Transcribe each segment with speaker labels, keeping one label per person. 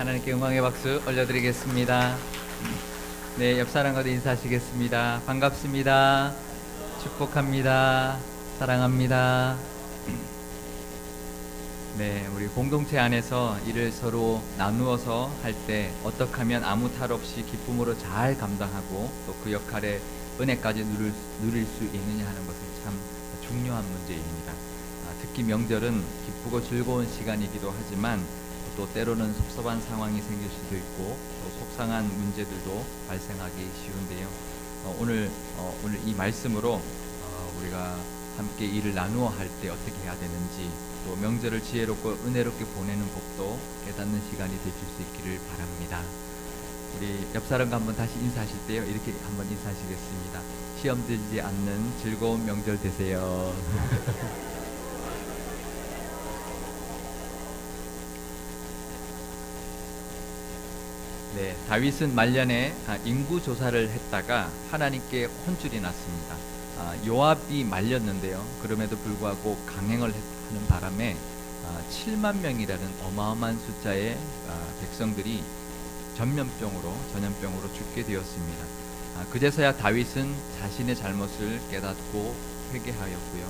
Speaker 1: 하나님께 영광의 박수 올려드리겠습니다. 네, 옆 사람과도 인사하시겠습니다. 반갑습니다. 축복합니다. 사랑합니다. 네, 우리 공동체 안에서 일을 서로 나누어서 할 때 어떻게 하면 아무 탈 없이 기쁨으로 잘 감당하고 또 그 역할에 은혜까지 누릴 수 있느냐 하는 것은 참 중요한 문제입니다. 특히 명절은 기쁘고 즐거운 시간이기도 하지만 또 때로는 섭섭한 상황이 생길 수도 있고 또 속상한 문제들도 발생하기 쉬운데요. 오늘 이 말씀으로 우리가 함께 일을 나누어 할 때 어떻게 해야 되는지, 또 명절을 지혜롭고 은혜롭게 보내는 법도 깨닫는 시간이 되실 수 있기를 바랍니다. 우리 옆 사람과 한번 다시 인사하실 때요, 이렇게 한번 인사하시겠습니다. 시험 들지 않는 즐거운 명절 되세요. 네, 다윗은 말년에 인구 조사를 했다가 하나님께 혼쭐이 났습니다. 요압이 말렸는데요. 그럼에도 불구하고 강행을 하는 바람에 7만 명이라는 어마어마한 숫자의 백성들이 전염병으로 죽게 되었습니다. 그제서야 다윗은 자신의 잘못을 깨닫고 회개하였고요.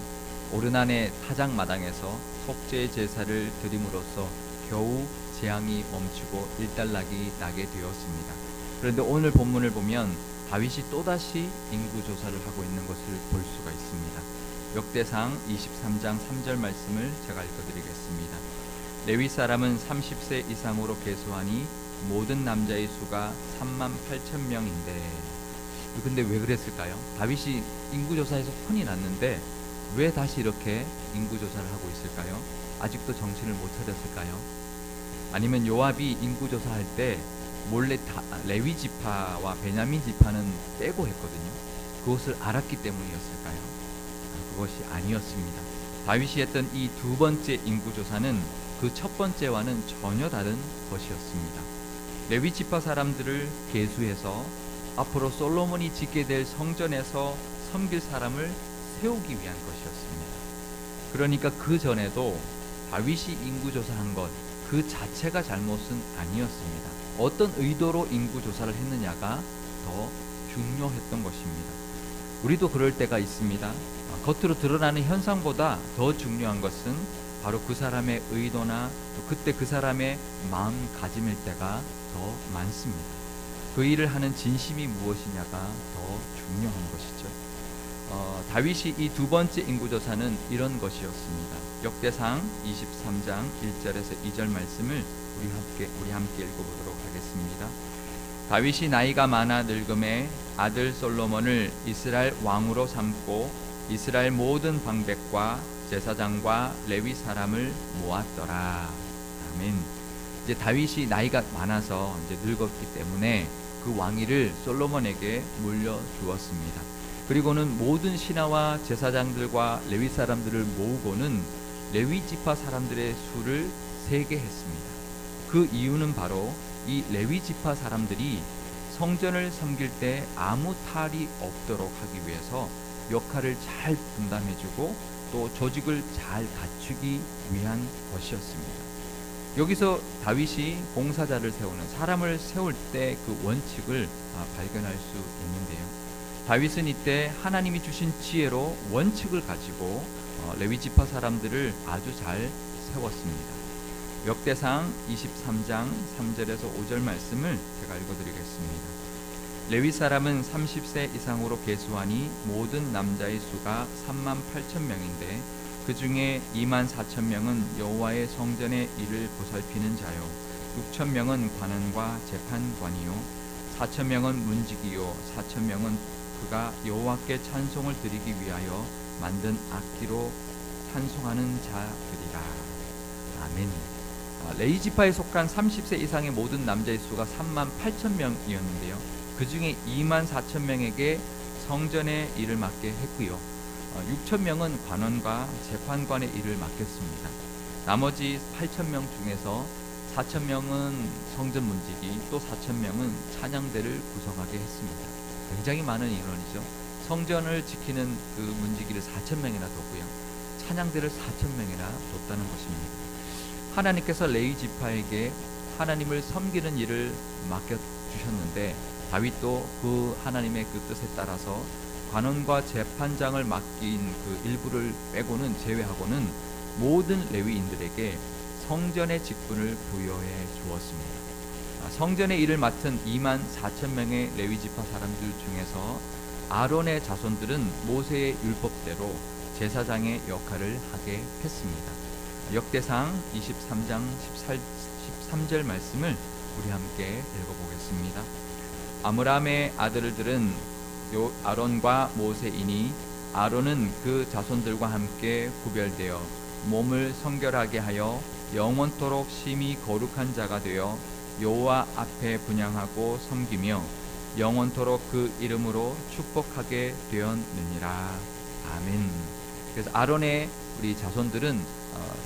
Speaker 1: 오르난의 타작마당에서 속죄의 제사를 드림으로써 겨우 재앙이 멈추고 일단락이 나게 되었습니다. 그런데 오늘 본문을 보면 다윗이 또다시 인구조사를 하고 있는 것을 볼 수가 있습니다. 역대상 23장 3절 말씀을 제가 읽어드리겠습니다. 레위 사람은 30세 이상으로 계수하니 모든 남자의 수가 3만 8천 명인데, 근데 왜 그랬을까요? 다윗이 인구조사에서 혼이 났는데 왜 다시 이렇게 인구조사를 하고 있을까요? 아직도 정신을 못 차렸을까요? 아니면 요압이 인구조사할 때 몰래 레위 지파와 베냐민 지파는 빼고 했거든요. 그것을 알았기 때문이었을까요? 그것이 아니었습니다. 다윗이 했던 이 두 번째 인구조사는 그 첫 번째와는 전혀 다른 것이었습니다. 레위 지파 사람들을 계수해서 앞으로 솔로몬이 짓게 될 성전에서 섬길 사람을 세우기 위한 것이었습니다. 그러니까 그 전에도 다윗이 인구조사한 것 그 자체가 잘못은 아니었습니다. 어떤 의도로 인구조사를 했느냐가 더 중요했던 것입니다. 우리도 그럴 때가 있습니다. 겉으로 드러나는 현상보다 더 중요한 것은 바로 그 사람의 의도나 또 그때 그 사람의 마음가짐일 때가 더 많습니다. 그 일을 하는 진심이 무엇이냐가 더 중요한 것이죠. 다윗이 이 두 번째 인구조사는 이런 것이었습니다. 역대상 23장 1절에서 2절 말씀을 우리 함께 읽어보도록 하겠습니다. 다윗이 나이가 많아 늙음에 아들 솔로몬을 이스라엘 왕으로 삼고 이스라엘 모든 방백과 제사장과 레위 사람을 모았더라. 아멘. 이제 다윗이 나이가 많아서 이제 늙었기 때문에 그 왕위를 솔로몬에게 물려주었습니다. 그리고는 모든 신하와 제사장들과 레위 사람들을 모으고는 레위 지파 사람들의 수를 세게 했습니다. 그 이유는 바로 이 레위 지파 사람들이 성전을 섬길 때 아무 탈이 없도록 하기 위해서 역할을 잘 분담해주고 또 조직을 잘 갖추기 위한 것이었습니다. 여기서 다윗이 봉사자를 세우는, 사람을 세울 때 그 원칙을 발견할 수 있는데요. 다윗은 이때 하나님이 주신 지혜로 원칙을 가지고 레위 지파 사람들을 아주 잘 세웠습니다. 역대상 23장 3절에서 5절 말씀을 제가 읽어드리겠습니다. 레위 사람은 30세 이상으로 계수하니 모든 남자의 수가 3만 8천 명인데 그 중에 2만 4천 명은 여호와의 성전의 일을 보살피는 자요, 6천 명은 관원과 재판관이요, 4천 명은 문지기요, 4천 명은 그가 여호와께 찬송을 드리기 위하여 만든 악기로 찬송하는 자들이라. 아멘. 레위 지파에 속한 30세 이상의 모든 남자의 수가 3만 8천 명이었는데요. 그 중에 2만 4천 명에게 성전의 일을 맡게 했고요. 6천 명은 관원과 재판관의 일을 맡겼습니다. 나머지 8천 명 중에서 4천 명은 성전 문지기, 또 4천 명은 찬양대를 구성하게 했습니다. 굉장히 많은 인원이죠. 성전을 지키는 그 문지기를 4천 명이나 뒀고요. 찬양대를 4천 명이나 뒀다는 것입니다. 하나님께서 레위 지파에게 하나님을 섬기는 일을 맡겨 주셨는데 다윗도 그 하나님의 그 뜻에 따라서 관원과 재판장을 맡긴 그 일부를 빼고는 제외하고는 모든 레위인들에게 성전의 직분을 부여해 주었습니다. 성전의 일을 맡은 2만 4천 명의 레위 지파 사람들 중에서 아론의 자손들은 모세의 율법대로 제사장의 역할을 하게 했습니다. 역대상 23장 13절 말씀을 우리 함께 읽어보겠습니다. 아므람의 아들들은 아론과 모세이니 아론은 그 자손들과 함께 구별되어 몸을 성결하게 하여 영원토록 심히 거룩한 자가 되어 여호와 앞에 분향하고 섬기며 영원토록 그 이름으로 축복하게 되었느니라. 아멘. 그래서 아론의 우리 자손들은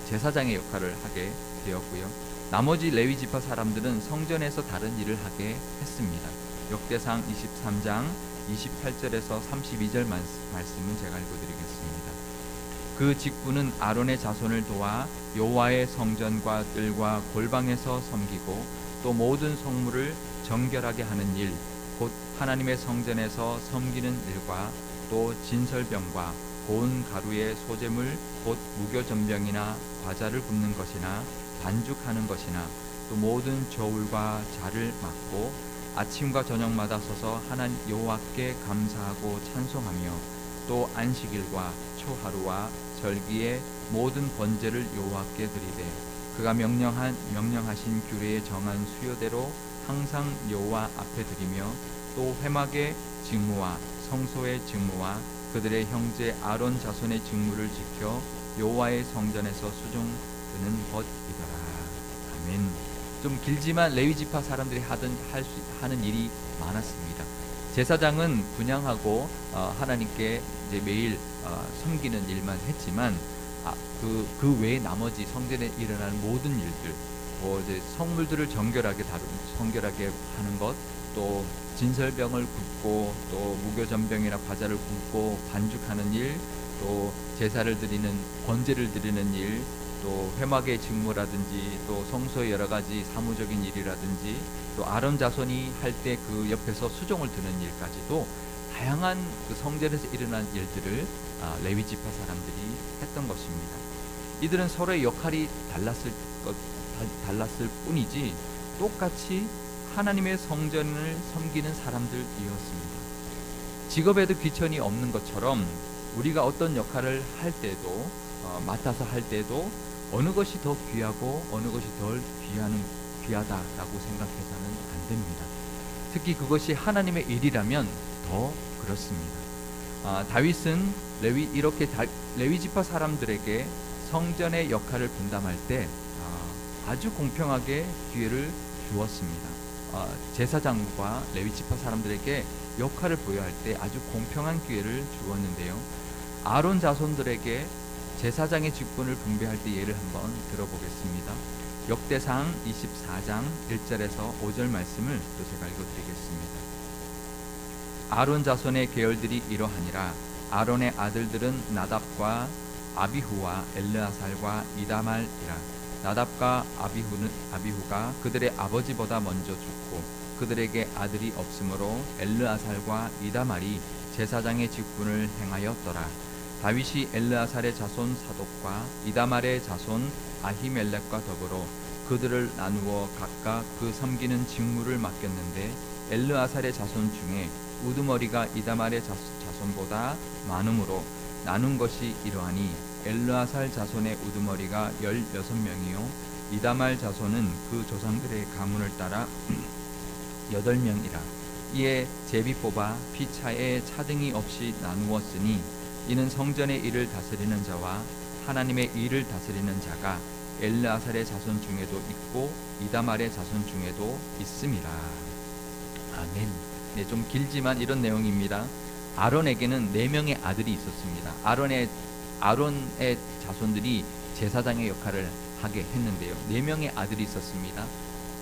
Speaker 1: 제사장의 역할을 하게 되었고요. 나머지 레위 지파 사람들은 성전에서 다른 일을 하게 했습니다. 역대상 23장 28절에서 32절 말씀은 제가 읽어드리겠습니다. 그 직분은 아론의 자손을 도와 여호와의 성전과 뜰과 골방에서 섬기고 또 모든 성물을 정결하게 하는 일, 곧 하나님의 성전에서 섬기는 일과 또 진설병과 고운 가루의 소재물, 곧 무교전병이나 과자를 굽는 것이나 반죽하는 것이나 또 모든 저울과 자를 맡고 아침과 저녁마다 서서 하나님 여호와께 감사하고 찬송하며 또 안식일과 초하루와 절기의 모든 번제를 여호와께 드리되 그가 명령하신 규례에 정한 수요대로 항상 여호와 앞에 드리며 또 회막의 직무와 성소의 직무와 그들의 형제 아론 자손의 직무를 지켜 여호와의 성전에서 수종드는 것이더라. 아멘. 좀 길지만 레위 지파 사람들이 하는 일이 많았습니다. 제사장은 분향하고 하나님께 이제 매일 섬기는 일만 했지만 그 외에 나머지 성전에 일어나는 모든 일들, 이제 성물들을 정결하게 하는 것, 또 진설병을 굽고 또 무교전병이나 과자를 굽고 반죽하는 일, 또 제사를 드리는 번제를 드리는 일, 또 회막의 직무라든지 또 성소의 여러 가지 사무적인 일이라든지 또 아론 자손이 할 때 그 옆에서 수종을 드는 일까지도 다양한 그 성전에서 일어난 일들을 레위 지파 사람들이 했던 것입니다. 이들은 서로의 역할이 달랐을 뿐이지 똑같이 하나님의 성전을 섬기는 사람들이었습니다. 직업에도 귀천이 없는 것처럼 우리가 어떤 역할을 할 때도 맡아서 할 때도 어느 것이 더 귀하고 어느 것이 덜 귀하다라고 생각해서는 안 됩니다. 특히 그것이 하나님의 일이라면 더 그렇습니다. 다윗은 레위 지파 사람들에게 성전의 역할을 분담할 때 아주 공평하게 기회를 주었습니다. 제사장과 레위 지파 사람들에게 역할을 부여할 때 아주 공평한 기회를 주었는데요. 아론 자손들에게 제사장의 직분을 분배할 때 예를 한번 들어보겠습니다. 역대상 24장 1절에서 5절 말씀을 또 제가 읽어드리겠습니다. 아론 자손의 계열들이 이러하니라. 아론의 아들들은 나답과 아비후와 엘르아살과 이다말이라. 나답과 아비후가 그들의 아버지보다 먼저 죽고 그들에게 아들이 없으므로 엘르아살과 이다말이 제사장의 직분을 행하였더라. 다윗이 엘르아살의 자손 사독과 이다말의 자손 아히멜렉과 더불어 그들을 나누어 각각 그 섬기는 직무를 맡겼는데 엘르아살의 자손 중에 우두머리가 이다말의 자손보다 많으므로 나눈 것이 이러하니 엘르아살 자손의 우두머리가 16명이요 이다말 자손은 그 조상들의 가문을 따라 8명이라. 이에 제비 뽑아 피차에 차등이 없이 나누었으니 이는 성전의 일을 다스리는 자와 하나님의 일을 다스리는 자가 엘르아살의 자손 중에도 있고 이다말의 자손 중에도 있음이라. 아멘. 네, 좀 길지만 이런 내용입니다. 아론에게는 4명의 아들이 있었습니다. 아론의 자손들이 제사장의 역할을 하게 했는데요. 4명의 아들이 있었습니다.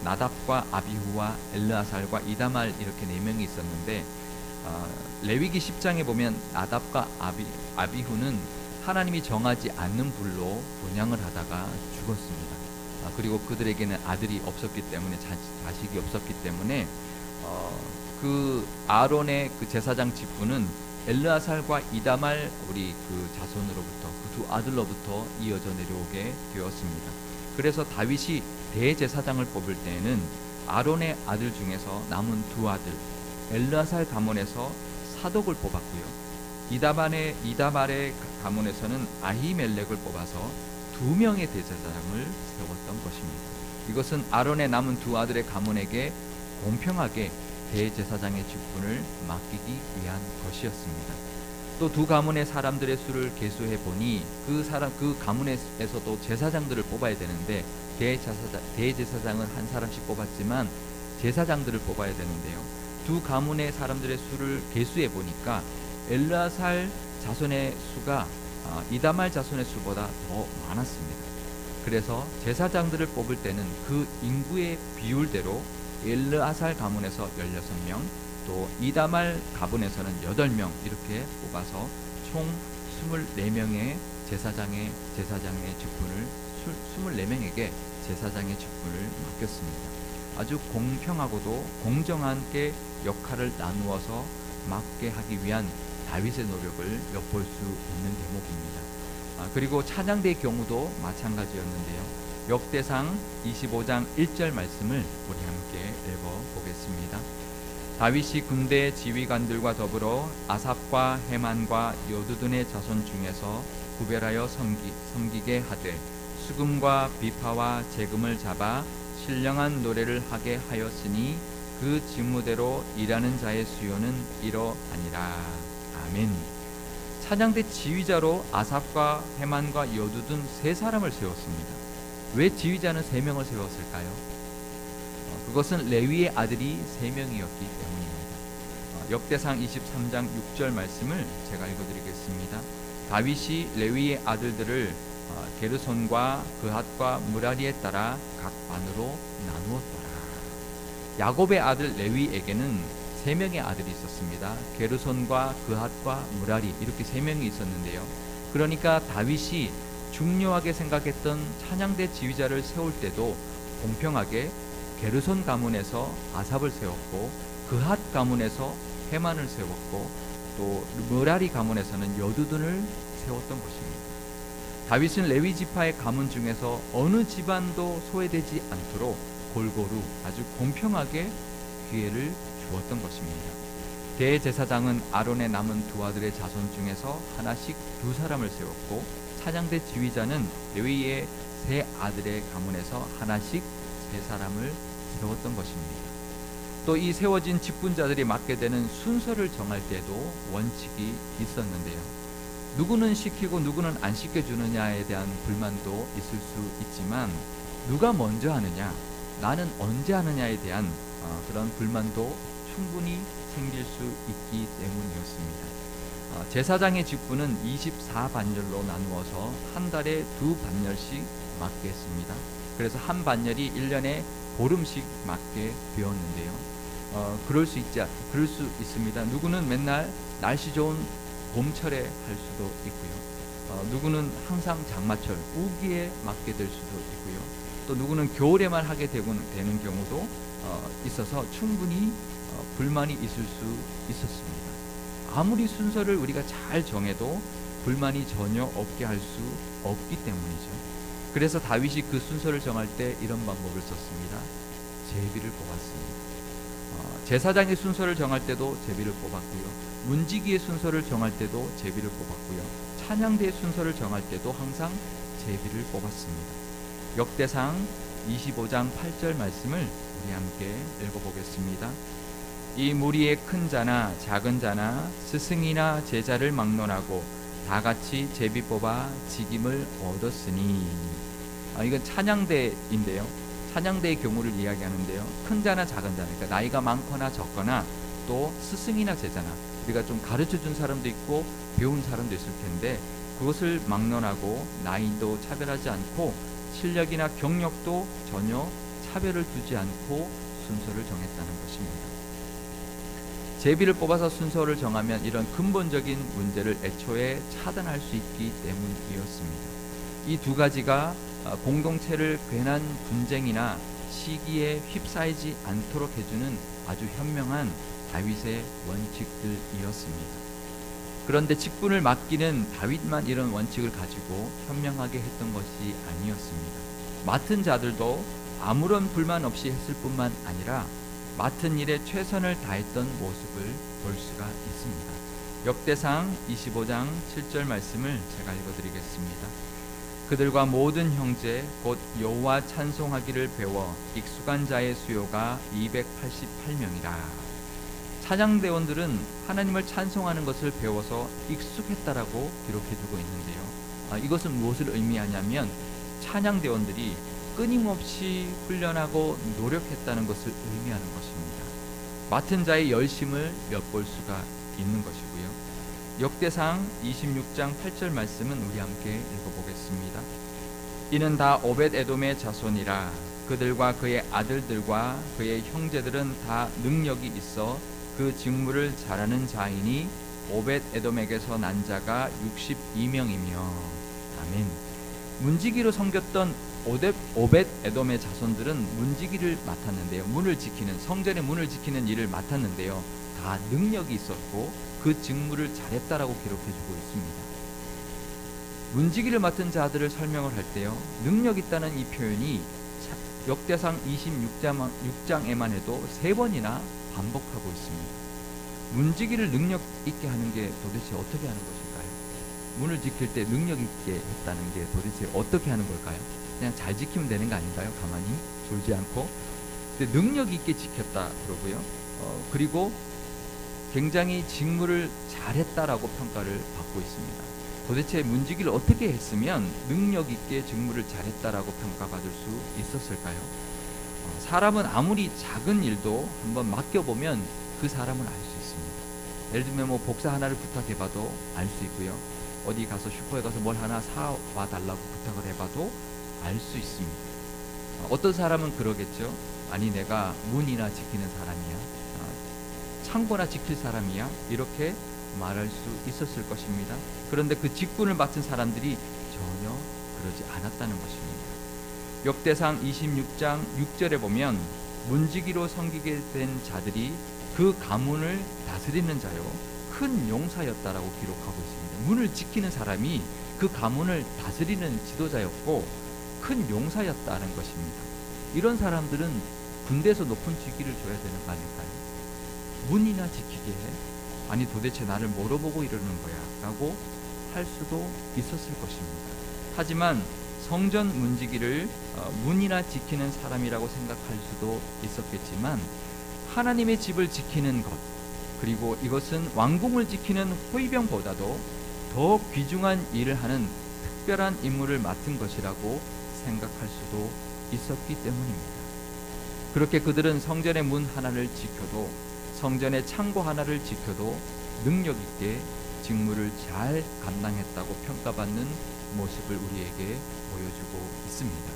Speaker 1: 나답과 아비후와 엘르아살과 이다말 이렇게 4명이 있었는데 레위기 10장에 보면 나답과 아비후는 하나님이 정하지 않는 불로 본향을 하다가 죽었습니다. 그리고 그들에게는 아들이 없었기 때문에 자식이 없었기 때문에 그 아론의 그 제사장 직분은 엘르아살과 이다말 우리 그 자손으로부터 그 두 아들로부터 이어져 내려오게 되었습니다. 그래서 다윗이 대제사장을 뽑을 때에는 아론의 아들 중에서 남은 두 아들 엘르아살 가문에서 사독을 뽑았고요. 이다말의 가문에서는 아히멜렉을 뽑아서 두 명의 대제사장을 세웠던 것입니다. 이것은 아론의 남은 두 아들의 가문에게 공평하게 대제사장의 직분을 맡기기 위한 것이었습니다. 또 두 가문의 사람들의 수를 계수해 보니 그 가문에서도 제사장들을 뽑아야 되는데 대제사장은 한 사람씩 뽑았지만 제사장들을 뽑아야 되는데요. 두 가문의 사람들의 수를 계수해 보니까 엘르아살 자손의 수가 이다말 자손의 수보다 더 많았습니다. 그래서 제사장들을 뽑을 때는 그 인구의 비율대로 엘르아살 가문에서 16명, 또 이다말 가문에서는 8명 이렇게 뽑아서 총 24명의 제사장의 직분을 24명에게 제사장의 직분을 맡겼습니다. 아주 공평하고도 공정하게 역할을 나누어서 맡게 하기 위한 다윗의 노력을 엿볼 수 있는 대목입니다. 그리고 찬양대의 경우도 마찬가지였는데요. 역대상 25장 1절 말씀을 우리 함께 읽어보겠습니다. 다윗이 군대 지휘관들과 더불어 아삽과 헤만과 여두둔의 자손 중에서 구별하여 섬기게 하되 수금과 비파와 재금을 잡아 신령한 노래를 하게 하였으니 그 직무대로 일하는 자의 수요는 이러하니라. 아멘. 찬양대 지휘자로 아삽과 헤만과 여두둔 세 사람을 세웠습니다. 왜 지휘자는 3명을 세웠을까요? 그것은 레위의 아들이 3명이었기 때문입니다. 역대상 23장 6절 말씀을 제가 읽어드리겠습니다. 다윗이 레위의 아들들을 게르손과 그핫과 무라리에 따라 각 반으로 나누었더라. 야곱의 아들 레위에게는 3명의 아들이 있었습니다. 게르손과 그핫과 무라리 이렇게 3명이 있었는데요. 그러니까 다윗이 중요하게 생각했던 찬양대 지휘자를 세울 때도 공평하게 게르손 가문에서 아삽을 세웠고 그핫 가문에서 헤만을 세웠고 또 무라리 가문에서는 여두둔을 세웠던 것입니다. 다윗은 레위 지파의 가문 중에서 어느 집안도 소외되지 않도록 골고루 아주 공평하게 기회를 주었던 것입니다. 대제사장은 아론의 남은 두 아들의 자손 중에서 하나씩 2사람을 세웠고 찬양대 지휘자는 레위의 3아들의 가문에서 하나씩 3사람을 세웠던 것입니다. 또 이 세워진 직분자들이 맡게 되는 순서를 정할 때도 원칙이 있었는데요. 누구는 시키고 누구는 안 시켜주느냐에 대한 불만도 있을 수 있지만 누가 먼저 하느냐, 나는 언제 하느냐에 대한 그런 불만도 충분히 생길 수 있기 때문이었습니다. 제사장의 직분은 24반열로 나누어서 한 달에 2반열씩 맡게 했습니다. 그래서 한 반열이 1년에 보름씩 맡게 되었는데요. 그럴 수 있습니다. 누구는 맨날 날씨 좋은 봄철에 할 수도 있고요. 누구는 항상 장마철 우기에 맡게 될 수도 있고요. 또 누구는 겨울에만 하게 되는 경우도 있어서 충분히 불만이 있을 수 있었습니다. 아무리 순서를 우리가 잘 정해도 불만이 전혀 없게 할 수 없기 때문이죠. 그래서 다윗이 그 순서를 정할 때 이런 방법을 썼습니다. 제비를 뽑았습니다. 제사장의 순서를 정할 때도 제비를 뽑았고요. 문지기의 순서를 정할 때도 제비를 뽑았고요. 찬양대의 순서를 정할 때도 항상 제비를 뽑았습니다. 역대상 25장 8절 말씀을 우리 함께 읽어보겠습니다. 이 무리의 큰 자나 작은 자나 스승이나 제자를 막론하고 다 같이 제비 뽑아 직임을 얻었으니. 이건 찬양대인데요. 찬양대의 경우를 이야기하는데요. 큰 자나 작은 자나, 그러니까 나이가 많거나 적거나 또 스승이나 제자나, 우리가 좀 가르쳐준 사람도 있고 배운 사람도 있을 텐데 그것을 막론하고 나이도 차별하지 않고 실력이나 경력도 전혀 차별을 두지 않고 순서를 정했다는 것입니다. 제비를 뽑아서 순서를 정하면 이런 근본적인 문제를 애초에 차단할 수 있기 때문이었습니다. 이 두 가지가 공동체를 괜한 분쟁이나 시기에 휩싸이지 않도록 해주는 아주 현명한 다윗의 원칙들이었습니다. 그런데 직분을 맡기는 다윗만 이런 원칙을 가지고 현명하게 했던 것이 아니었습니다. 맡은 자들도 아무런 불만 없이 했을 뿐만 아니라 맡은 일에 최선을 다했던 모습을 볼 수가 있습니다. 역대상 25장 7절 말씀을 제가 읽어드리겠습니다. 그들과 모든 형제 곧 여호와 찬송하기를 배워 익숙한 자의 수요가 288명이라. 찬양대원들은 하나님을 찬송하는 것을 배워서 익숙했다라고 기록해주고 있는데요. 이것은 무엇을 의미하냐면 찬양대원들이 끊임없이 훈련하고 노력했다는 것을 의미하는 것입니다. 맡은 자의 열심을 엿볼 수가 있는 것이고요. 역대상 26장 8절 말씀은 우리 함께 읽어보겠습니다. 이는 다 오벳에돔의 자손이라. 그들과 그의 아들들과 그의 형제들은 다 능력이 있어 그 직무를 잘하는 자이니 오벳에돔에게서 난 자가 62명이며. 아멘. 문지기로 섬겼던 오벳에돔의 자손들은 문지기를 맡았는데요. 문을 지키는, 성전의 문을 지키는 일을 맡았는데요. 다 능력이 있었고 그 직무를 잘했다라고 기록해주고 있습니다. 문지기를 맡은 자들을 설명을 할 때요, 능력 있다는 이 표현이 역대상 26장에만 해도 3번이나 반복하고 있습니다. 문지기를 능력 있게 하는 게 도대체 어떻게 하는 것일까요? 문을 지킬 때 능력 있게 했다는 게 도대체 어떻게 하는 걸까요? 그냥 잘 지키면 되는 거 아닌가요? 가만히 졸지 않고. 근데 능력 있게 지켰다 그러고요. 그리고 굉장히 직무를 잘했다라고 평가를 받고 있습니다. 도대체 문지기를 어떻게 했으면 능력 있게 직무를 잘했다라고 평가받을 수 있었을까요? 사람은 아무리 작은 일도 한번 맡겨보면 그 사람은 알 수 있습니다. 예를 들면 뭐 복사 하나를 부탁해봐도 알 수 있고요. 어디 가서 슈퍼에 가서 뭘 하나 사와 달라고 부탁을 해봐도 알 수 있습니다. 어떤 사람은 그러겠죠. 아니, 내가 문이나 지키는 사람이야, 창고나 지킬 사람이야, 이렇게 말할 수 있었을 것입니다. 그런데 그 직분을 맡은 사람들이 전혀 그러지 않았다는 것입니다. 역대상 26장 6절에 보면 문지기로 섬기게 된 자들이 그 가문을 다스리는 자요 큰 용사였다라고 기록하고 있습니다. 문을 지키는 사람이 그 가문을 다스리는 지도자였고 큰 용사였다는 것입니다. 이런 사람들은 군대에서 높은 직위를 줘야 되는 거 아닐까요? 문이나 지키게 해? 아니, 도대체 나를 뭐로 보고 이러는 거야? 라고 할 수도 있었을 것입니다. 하지만 성전 문지기를 문이나 지키는 사람이라고 생각할 수도 있었겠지만 하나님의 집을 지키는 것, 그리고 이것은 왕궁을 지키는 호위병보다도 더 귀중한 일을 하는 특별한 임무를 맡은 것이라고 생각할 수도 있었기 때문입니다. 그렇게 그들은 성전의 문 하나를 지켜도, 성전의 창고 하나를 지켜도 능력 있게 직무를 잘 감당했다고 평가받는 모습을 우리에게 보여주고 있습니다.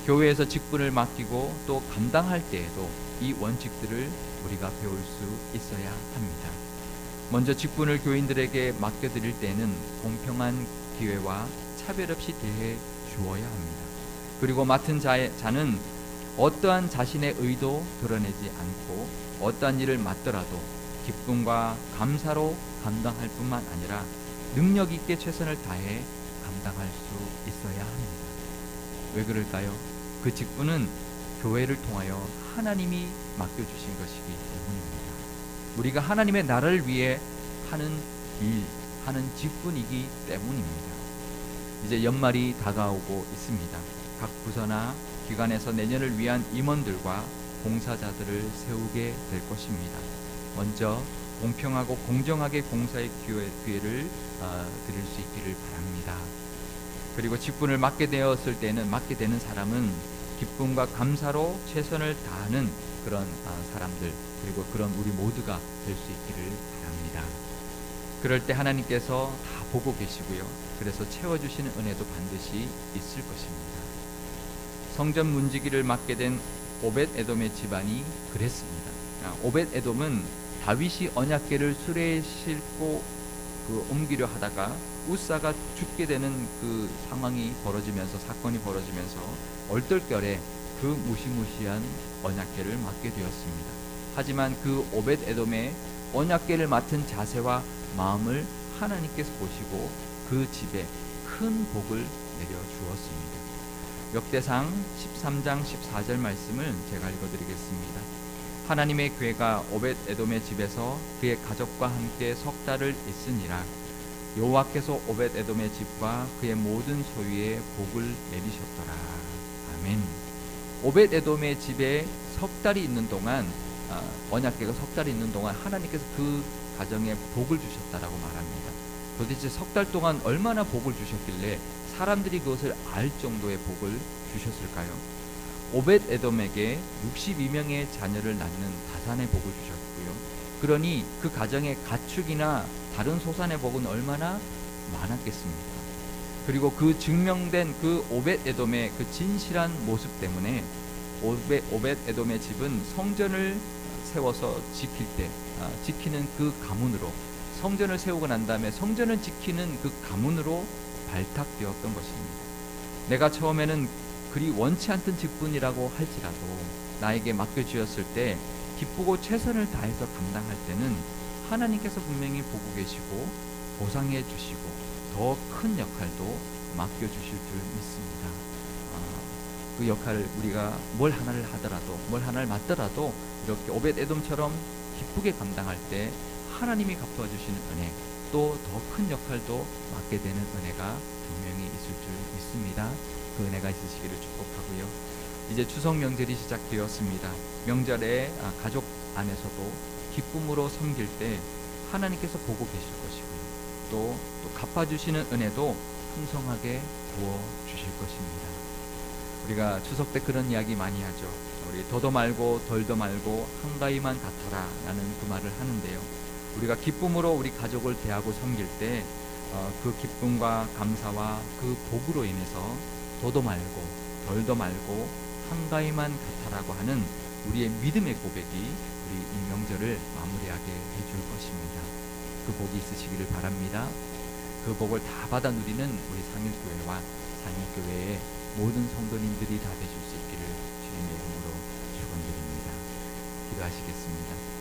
Speaker 1: 교회에서 직분을 맡기고 또 감당할 때에도 이 원칙들을 우리가 배울 수 있어야 합니다. 먼저 직분을 교인들에게 맡겨드릴 때는 공평한 기회와 차별 없이 대해 주어야 합니다. 그리고 맡은 자는 어떠한 자신의 의도 드러내지 않고 어떠한 일을 맡더라도 기쁨과 감사로 감당할 뿐만 아니라 능력 있게 최선을 다해 감당할 수 있어야 합니다. 왜 그럴까요? 그 직분은 교회를 통하여 하나님이 맡겨주신 것이기 때문입니다. 우리가 하나님의 나라를 위해 하는 일, 하는 직분이기 때문입니다. 이제 연말이 다가오고 있습니다. 각 부서나 기관에서 내년을 위한 임원들과 봉사자들을 세우게 될 것입니다. 먼저 공평하고 공정하게 봉사의 기회를 드릴 수 있기를 바랍니다. 그리고 직분을 맡게 되는 사람은 기쁨과 감사로 최선을 다하는 그런 사람들, 그리고 그런 우리 모두가 될 수 있기를 바랍니다. 그럴 때 하나님께서 다 보고 계시고요. 그래서 채워주시는 은혜도 반드시 있을 것입니다. 성전 문지기를 맡게 된 오벳에돔의 집안이 그랬습니다. 오벳에돔은 다윗이 언약궤를 수레에 싣고 옮기려 하다가 웃사가 죽게 되는 그 상황이 벌어지면서, 사건이 벌어지면서 얼떨결에 그 무시무시한 언약궤를 맡게 되었습니다. 하지만 그 오벳 에돔의 언약궤를 맡은 자세와 마음을 하나님께서 보시고 그 집에 큰 복을 내려 주었습니다. 역대상 13장 14절 말씀을 제가 읽어드리겠습니다. 하나님의 궤가 오벳 에돔의 집에서 그의 가족과 함께 석 달을 있으니라. 여호와께서 오벳 에돔의 집과 그의 모든 소유에 복을 내리셨더라. 아멘. 오벳 에돔의 집에 석 달이 있는 동안, 언약궤가 석 달이 있는 동안 하나님께서 그 가정에 복을 주셨다라고 말합니다. 도대체 석 달 동안 얼마나 복을 주셨길래 사람들이 그것을 알 정도의 복을 주셨을까요? 오벳 에돔에게 62명의 자녀를 낳는 다산의 복을 주셨고요. 그러니 그 가정의 가축이나 다른 소산의 복은 얼마나 많았겠습니까? 그리고 그 증명된 그 오벳 에돔의 그 진실한 모습 때문에 오벳 에돔의 집은 성전을 세워서 지키는 그 가문으로, 성전을 세우고 난 다음에 성전을 지키는 그 가문으로 발탁되었던 것입니다. 내가 처음에는 그리 원치 않던 직분이라고 할지라도 나에게 맡겨주었을 때 기쁘고 최선을 다해서 감당할 때는 하나님께서 분명히 보고 계시고 보상해 주시고 더 큰 역할도 맡겨주실 줄 믿습니다. 그 역할을 우리가 뭘 하나를 하더라도, 뭘 하나를 맡더라도 이렇게 오벳 에돔처럼 기쁘게 감당할 때 하나님이 갚아주시는 은혜, 또 더 큰 역할도 맡게 되는 은혜가 분명히 있을 줄 믿습니다. 그 은혜가 있으시기를 축복하고요. 이제 추석 명절이 시작되었습니다. 명절에 가족 안에서도 기쁨으로 섬길 때 하나님께서 보고 계실 것이고요. 또 갚아주시는 은혜도 풍성하게 부어주실 것입니다. 우리가 추석 때 그런 이야기 많이 하죠. 우리 더도 말고 덜도 말고 한가위만 같아라 라는 그 말을 하는데요. 우리가 기쁨으로 우리 가족을 대하고 섬길 때 그 기쁨과 감사와 그 복으로 인해서 더도 말고 덜도 말고 한가위만 같아라고 하는 우리의 믿음의 고백이 우리 이 명절을 마무리하게 해줄 것입니다. 그 복이 있으시기를 바랍니다. 그 복을 다 받아 누리는 우리 상일교회와 상일교회의 모든 성도님들이 다 되실 수 있기를 주님의 이름으로 축원드립니다. 기도하시겠습니다.